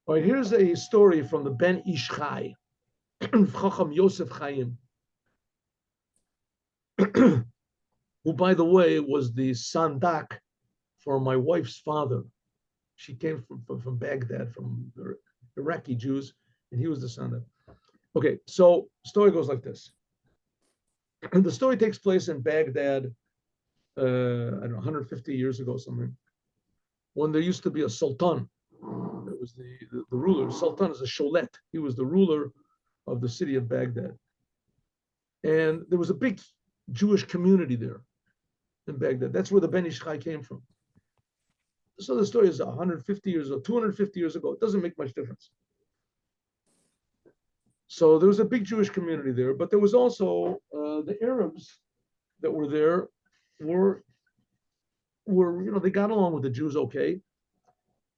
All right, here's a story from the Ben Ish Chai, Chacham Yosef Chaim, who, by the way, was the sandak for my wife's father. She came from Baghdad, from the Iraqi Jews, and he was the sandak. Okay, so story goes like this. The story takes place in Baghdad, I don't know, 150 years ago, something, when there used to be a sultan. It was the ruler. Sultan is a sholet. He was the ruler of the city of Baghdad. And there was a big Jewish community there in Baghdad. That's where the Ben Ish Chai came from. So the story is 150 years ago, 250 years ago. It doesn't make much difference. So there was a big Jewish community there, but there was also the Arabs that were there were they got along with the Jews okay,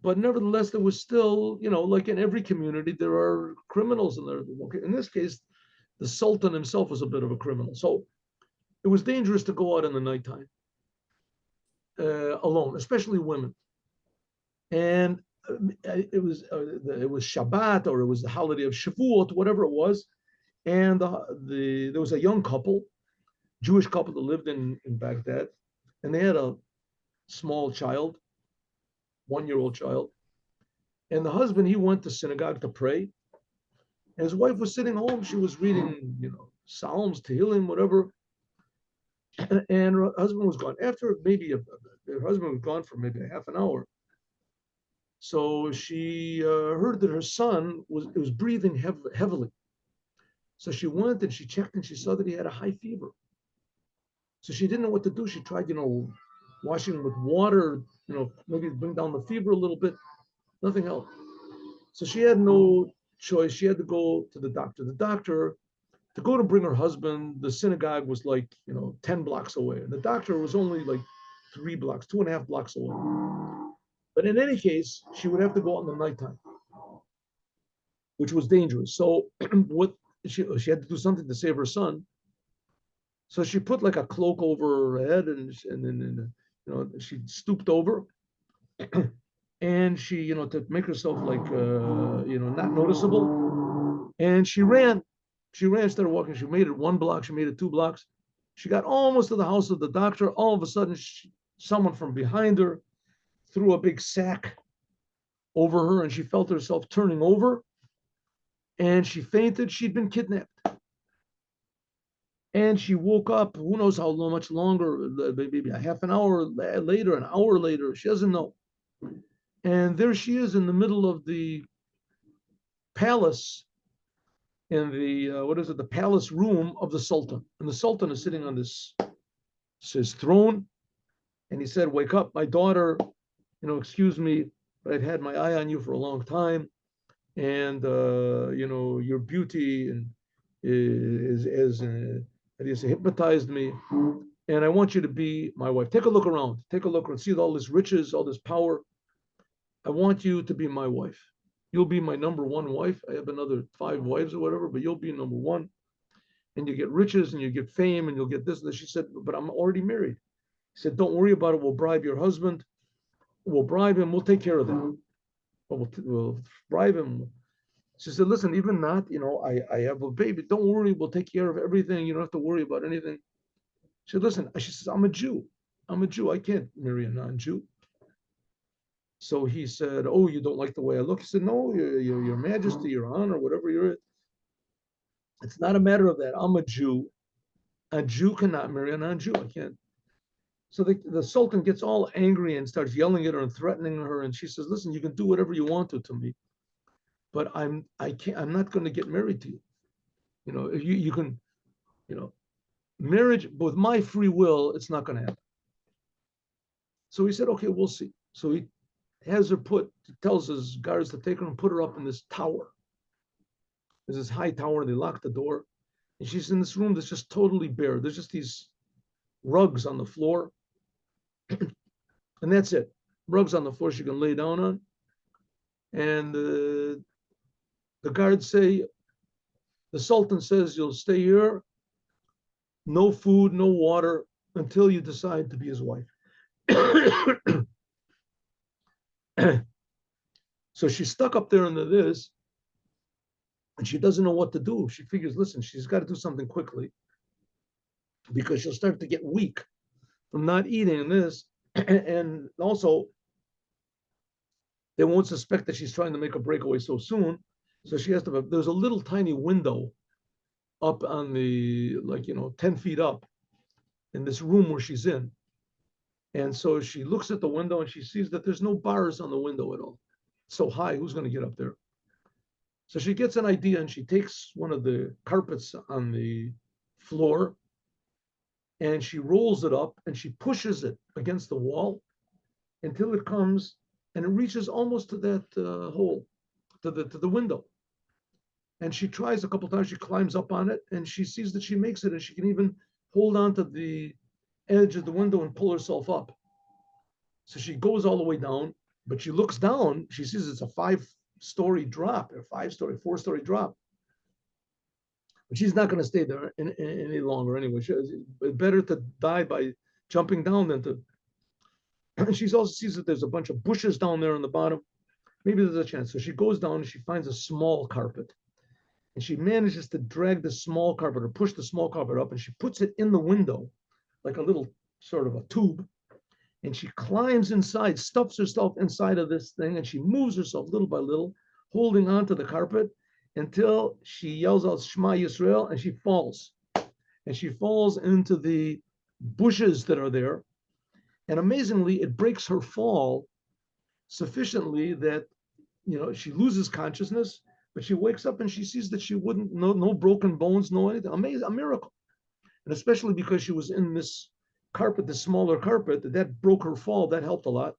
but nevertheless there was still like in every community there are criminals in there. Okay, in this case, the Sultan himself was a bit of a criminal, so it was dangerous to go out in the nighttime alone, especially women. And it was Shabbat, or it was the holiday of Shavuot, whatever it was, and there was a young couple, Jewish couple that lived in Baghdad, and they had a small child, 1-year-old child, and the husband, he went to synagogue to pray, and his wife was sitting home. She was reading, Psalms, Tehillim, whatever, and her husband was gone. After maybe her husband was gone for maybe a half an hour. So she heard that her son was breathing heavily. So she went and she checked and she saw that he had a high fever. So she didn't know what to do. She tried, washing him with water, maybe bring down the fever a little bit. Nothing helped. So she had no choice. She had to go to the doctor. The doctor, to go to bring her husband, the synagogue was like, 10 blocks away. And the doctor was only like 3 blocks, 2.5 blocks away. But in any case, she would have to go out in the nighttime, which was dangerous. So what she had to do something to save her son. So she put like a cloak over her head, and then she stooped over, and she to make herself like not noticeable, and she ran. She ran, started walking. She made it 1 block. She made it 2 blocks. She got almost to the house of the doctor. All of a sudden, someone from behind her threw a big sack over her, and she felt herself turning over, and she fainted. She'd been kidnapped. And she woke up, who knows how much longer, maybe a half an hour later, an hour later, she doesn't know. And there she is in the middle of the palace, in the palace room of the Sultan. And the Sultan is sitting on his throne, and he said, "Wake up, my daughter, excuse me, but I've had my eye on you for a long time, and your beauty is hypnotized me, and I want you to be my wife. Take a look around. Take a look and see all this riches, all this power. I want you to be my wife. You'll be my number 1 wife. I have another 5 wives or whatever, but you'll be number 1. And you get riches and you get fame and you'll get this and this." She said, "But I'm already married." He said, "Don't worry about it. We'll bribe your husband. We'll bribe him. We'll take care of that. We'll bribe him." She said, "Listen, even not, I have a baby. Don't worry. We'll take care of everything. You don't have to worry about anything." She said, "Listen," she says, "I'm a Jew. I'm a Jew. I can't marry a non-Jew." So he said, "Oh, you don't like the way I look?" He said, "No, your Majesty, your Honor, whatever you're. It's not a matter of that. I'm a Jew. A Jew cannot marry a non-Jew. I can't." So the Sultan gets all angry and starts yelling at her and threatening her. And she says, "Listen, you can do whatever you want to me, but I'm not going to get married to you. You can, marriage with my free will, it's not going to happen." So he said, "Okay, we'll see." So he has her tells his guards to take her and put her up in this tower. There's this high tower, and they lock the door. And she's in this room that's just totally bare. There's just these rugs on the floor. And that's it. Rugs on the floor she can lay down on. And the guards say, the Sultan says, "You'll stay here, no food, no water, until you decide to be his wife." So she's stuck up there into this, and she doesn't know what to do. She figures, listen, she's got to do something quickly because she'll start to get weak from not eating this. And also, they won't suspect that she's trying to make a breakaway so soon. So she has to, there's a little tiny window up on the, 10 feet up in this room where she's in. And so she looks at the window and she sees that there's no bars on the window at all. It's so high, who's going to get up there? So she gets an idea and she takes one of the carpets on the floor and she rolls it up and she pushes it against the wall until it comes and it reaches almost to that hole, to the window. And she tries a couple times, she climbs up on it and she sees that she makes it and she can even hold on to the edge of the window and pull herself up. So she goes all the way down, but she looks down, she sees it's a 5-story drop, or 5-story, 4-story drop. But she's not going to stay there any longer anyway. It's better to die by jumping down than to. She also sees that there's a bunch of bushes down there on the bottom. Maybe there's a chance. So she goes down and she finds a small carpet. And she manages to drag the small carpet or push the small carpet up and she puts it in the window like a little sort of a tube. And she climbs inside, stuffs herself inside of this thing, and she moves herself little by little, holding onto the carpet until she yells out Shema Yisrael and she falls. And she falls into the bushes that are there. And amazingly, it breaks her fall sufficiently that she loses consciousness, but she wakes up and she sees that she wouldn't, no broken bones, no anything. Amazing, a miracle. And especially because she was in this carpet, the smaller carpet, that broke her fall, that helped a lot.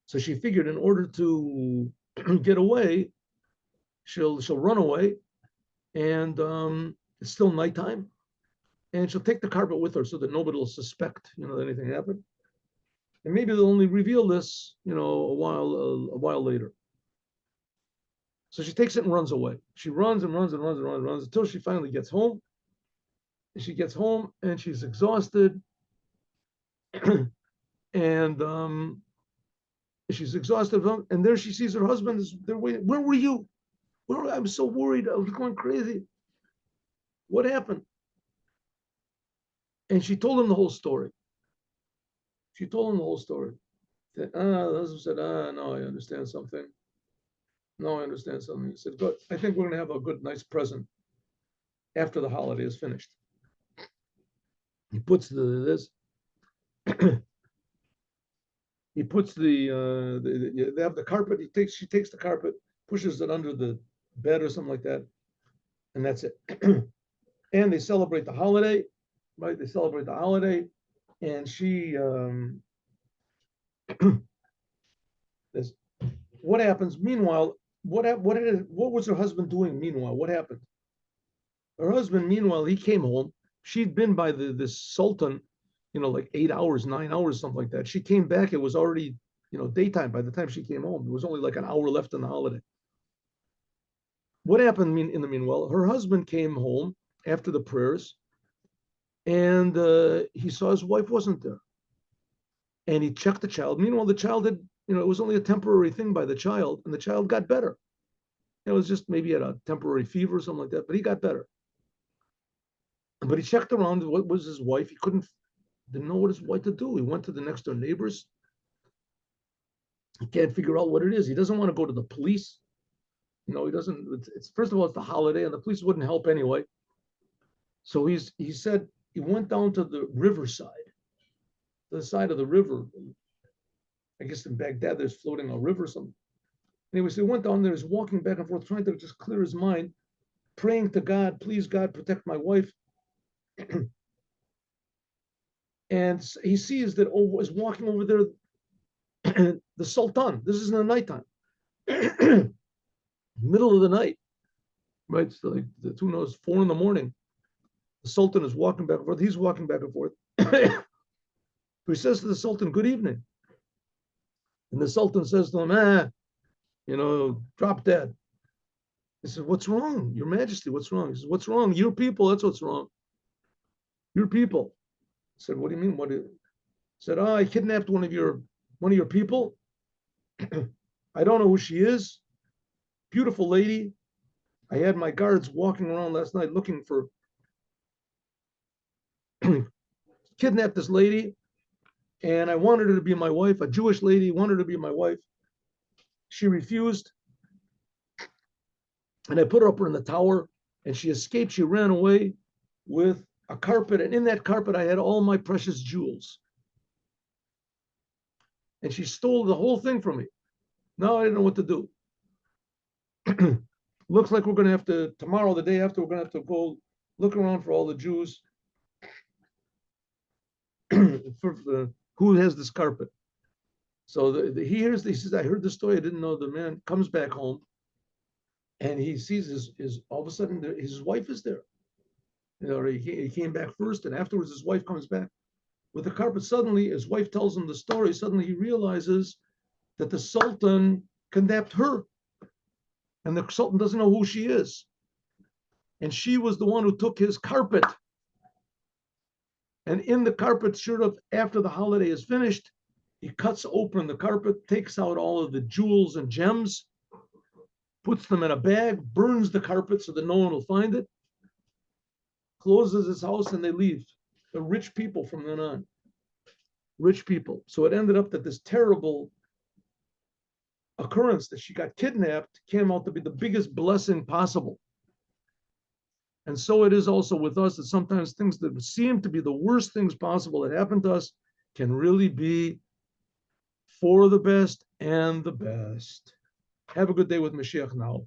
So she figured in order to get away, she'll run away, and it's still nighttime, and she'll take the carpet with her so that nobody will suspect, that anything happened. And maybe they'll only reveal this, a while later. So she takes it and runs away. She runs and runs and runs and runs and runs until she finally gets home. And she gets home and she's exhausted. And she's exhausted. And there she sees her husband. They're waiting. Where were you? I'm so worried. I was going crazy. What happened? And she told him the whole story. She told him the whole story. The husband said, no, I understand something. No, I understand something. He said, good. I think we're going to have a good, nice present after the holiday is finished. He puts this. He puts they have the carpet. She takes the carpet, pushes it under the bed or something like that, and that's it. And they celebrate the holiday, right? They celebrate the holiday, and she what happens? Meanwhile, what was her husband doing? Meanwhile, what happened? Her husband, meanwhile, he came home. She'd been by this sultan, like 8 hours, 9 hours, something like that. She came back. It was already, daytime by the time she came home. There was only like an hour left in the holiday. What happened in the meanwhile? Her husband came home after the prayers, and he saw his wife wasn't there. And he checked the child. Meanwhile, the child had, it was only a temporary thing by the child, and the child got better. It was just maybe had a temporary fever or something like that, but he got better. But he checked around. What was his wife? He didn't know what to do. He went to the next door neighbors. He can't figure out what it is. He doesn't want to go to the police. He doesn't. It's first of all, it's the holiday, and the police wouldn't help anyway. So he said he went down to the riverside, the side of the river. I guess in Baghdad, there's floating a river or something. Anyway, so he went down there, he's walking back and forth, trying to just clear his mind, praying to God, please God, protect my wife. And he sees that is walking over there the Sultan. This is in the nighttime, middle of the night, right? So like who knows, 4 a.m. The Sultan is walking back and forth. He's walking back and forth. He says to the Sultan, good evening. And the Sultan says to him, drop dead. He said, what's wrong? Your Majesty, what's wrong? He says, what's wrong? Your people, that's what's wrong. Your people. He said, what do you mean? He said, I kidnapped one of your people. I don't know who she is. Beautiful lady. I had my guards walking around last night looking for kidnapped this lady, and I wanted her to be my wife. A Jewish lady wanted her to be my wife. She refused, and I put her up in the tower, and she escaped. She ran away with a carpet, and in that carpet, I had all my precious jewels. And she stole the whole thing from me. Now I didn't know what to do. Looks like we're going to have to, tomorrow, the day after, we're going to have to go look around for all the Jews for who has this carpet. So he hears, he says, I heard the story. I didn't know. The man comes back home and he sees his all of a sudden his wife is there. You know, he came back first, and afterwards his wife comes back with the carpet. Suddenly his wife tells him the story. Suddenly he realizes that the Sultan kidnapped her, and the Sultan doesn't know who she is. And she was the one who took his carpet. And in the carpet, sure enough, after the holiday is finished, he cuts open the carpet, takes out all of the jewels and gems, puts them in a bag, burns the carpet so that no one will find it, closes his house, and they leave. The rich people from then on. Rich people. So it ended up that this terrible occurrence that she got kidnapped came out to be the biggest blessing possible. And so it is also with us, that sometimes things that seem to be the worst things possible that happen to us can really be for the best and the best. Have a good day with Mashiach now.